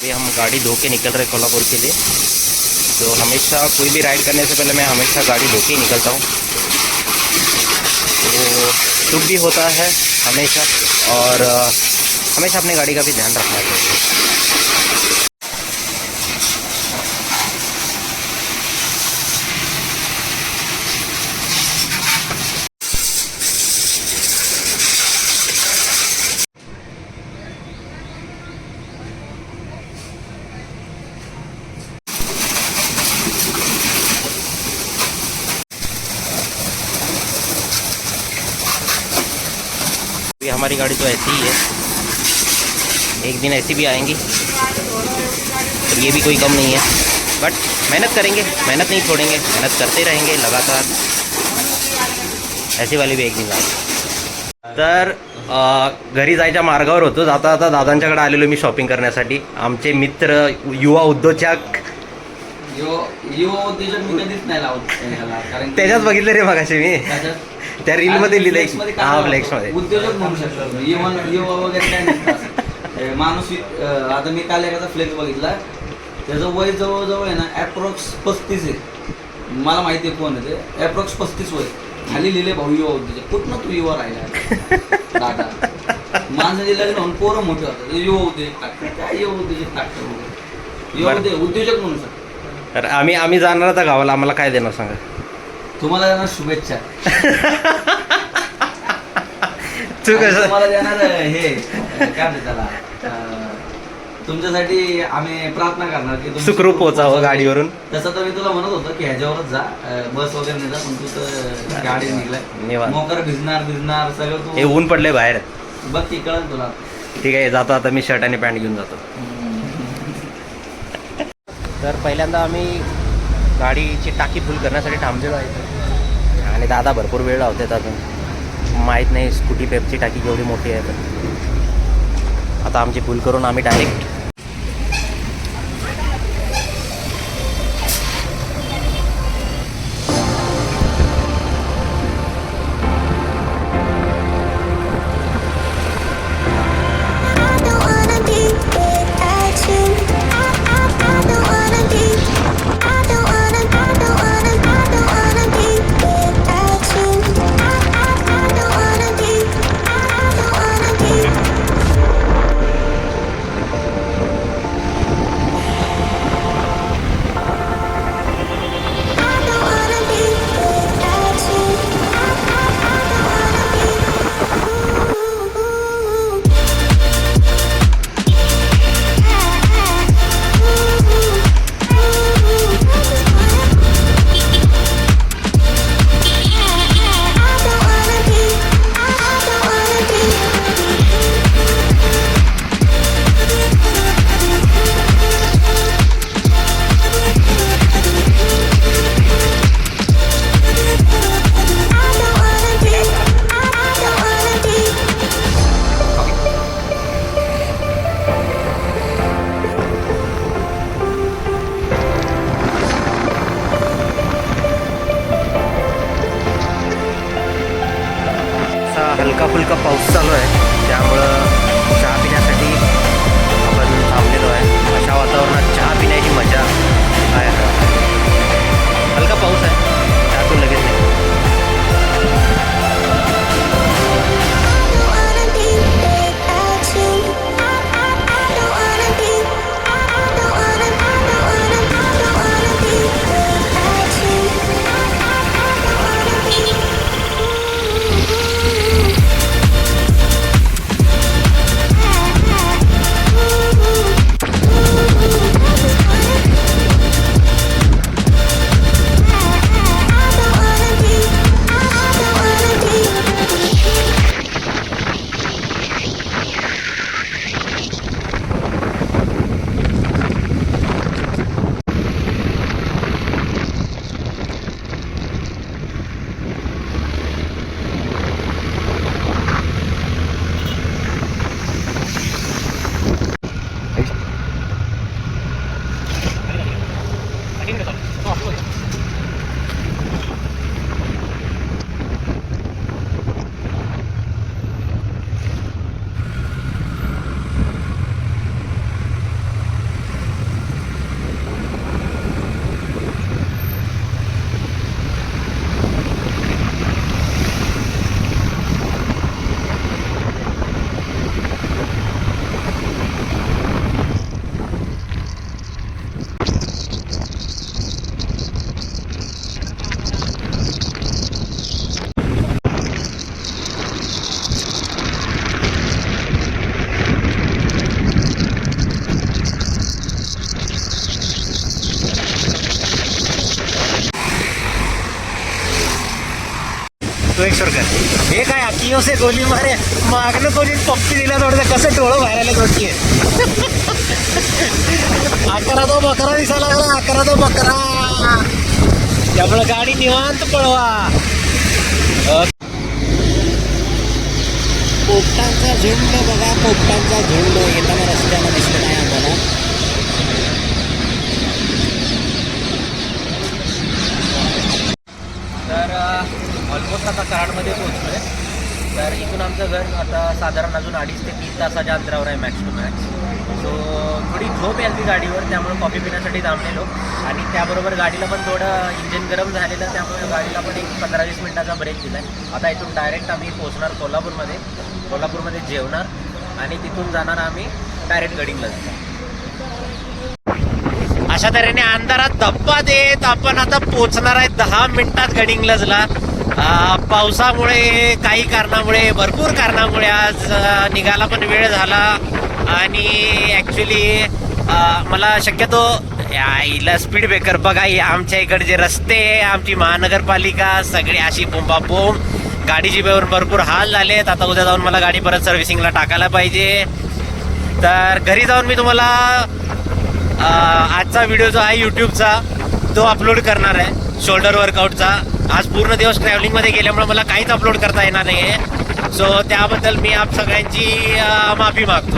अभी हम गाड़ी धो के निकल रहे कोल्हापुर के लिए। तो हमेशा कोई भी राइड करने से पहले मैं हमेशा गाड़ी धो के ही निकलता हूँ। तो शुभ भी होता है हमेशा, और हमेशा अपने गाड़ी का भी ध्यान रखना चाहिए। हमारी गाड़ी तो ऐसी ही है, एक दिन ऐसी भी आएंगी, और ये भी कोई कम नहीं है। बट मेहनत करेंगे, मेहनत नहीं छोड़ेंगे, मेहनत करते रहेंगे लगातार, ऐसी वाली भी एक दिन आएगी। तर घरी जायच्या मार्गावर होतो, जाता जाता दादांच्याकडे आलेलो मी शॉपिंग करण्यासाठी। आमचे मित्र युवा उद्योजक, युवा उद्योजक मी कधीच नाही लावत, त्याच्यात बघितलं रे मगाशी मी त्या रील मध्ये लिहिलंय, हा फ्लेक्स मध्ये उद्योजक म्हणू शकतो, युवा वगैरे काय नसतं माणूस। आता मी काल एखादा फ्लेक्स बघितला, त्याचं वय जवळजवळ आहे ना ॲप्रॉक्स 35 आहे। मला माहिती आहे कोण आहे ते, ॲप्रॉक्स 35 वय, खाली लिहिले भाऊ युवा उद्योजक। कुठनं तू युवा राहिला दादा? माणसाचे लग्न होऊन पोरं मोठे होतात, युवा उद्योजक टाकतात, काय युवा उद्योजक टाकतात? युवा उद्योजक म्हणू शकतो। तर आम्ही जाणार आता गावाला, आम्हाला काय देणार सांगा? तुम्हाला देणार शुभेच्छा। तुम्हाला देणार हे काय म्हणतात त्याला, तुमच्यासाठी आम्ही प्रार्थना करणार की तुम्ही सुखरूप पोहोचावं गाडीवरून। तसं तर मी तुला म्हणत होतो की ह्याच्यावरच जा, बस वगैरे नाही जा, पण तू तर गाडी निघलाय, मोकर भिजणार सगळं तू। हे ऊन पडले बाहेर, बघ की कळलं तुला। ठीक आहे, जातो आता मी शर्ट आणि पॅन्ट घेऊन जातो। तर पहिल्यांदा आम्ही गाडीची टाकी फुल करण्यासाठी थांबलेलो आहे, आणि दादा भरपूर वेळ लावतात अजून, माहीत नाही स्कूटी पेपची टाकी केवढी मोठी आहे। तर आता आमची फुल करून आम्ही डायरेक्ट तू एक सुर कर. हे काय अकियो से गोली मारे मागणं कोणी पप्पी दिला थोडं कसं डोळं बाहेर आलं थोडकी. अकरा तो बकरा दिसायला लागला, अकरा तो बकरा. त्यामुळे गाडी निवांत पळवा. पोपटांचा झुंड बघा, पोपटांचा झुंड येताना रस्त्याला दिसत नाही आम्हाला. तर ऑलमोस्ट आता कराडमध्ये पोहोचलो आहे. तर इथून आमचं घर आता साधारण अजून 2.5 ते 3 तासाच्या अंतरावर आहे मॅक्स टू मॅक्स. सो थोडी झोप यायची गाडीवर, त्यामुळे कॉफी पिण्यासाठी थांबलेलो. आणि त्याबरोबर गाडीला पण थोडं इंजिन गरम झालेलं, त्यामुळे गाडीला पण एक 15-20 मिनिटाचा ब्रेक दिला आहे. आता इथून डायरेक्ट आम्ही पोहोचणार कोल्हापूरमध्ये जेवणार आणि तिथून जाणार आम्ही डायरेक्ट गडिंगला. अशा तऱ्हेने अंधारात धप्पा देत आपण आता पोहोचणार आहे 10 मिनिटात गडिंग्लजला. पावसामुळे काही कारणामुळे, भरपूर कारणामुळे आज निघायला पण वेळ झाला. आणि ॲक्च्युली मला शक्यतो याला स्पीड ब्रेकर बघा, आमच्या इकडचे रस्ते, आमची महानगरपालिका सगळी अशी बोंबाबोंब, गाडीची भरपूर हाल झालेत. आता उद्या जाऊन मला गाडी परत सर्व्हिसिंगला टाकायला पाहिजे. तर घरी जाऊन मी तुम्हाला आजचा व्हिडिओ जो आहे यूट्यूबचा तो अपलोड करणार आहे, शोल्डर वर्कआउटचा. आज पूर्ण दिवस ट्रॅव्हलिंगमध्ये गेल्यामुळे मला काहीच अपलोड करता येणार नाही आहे. सो त्याबद्दल मी आप सगळ्यांची माफी मागतो.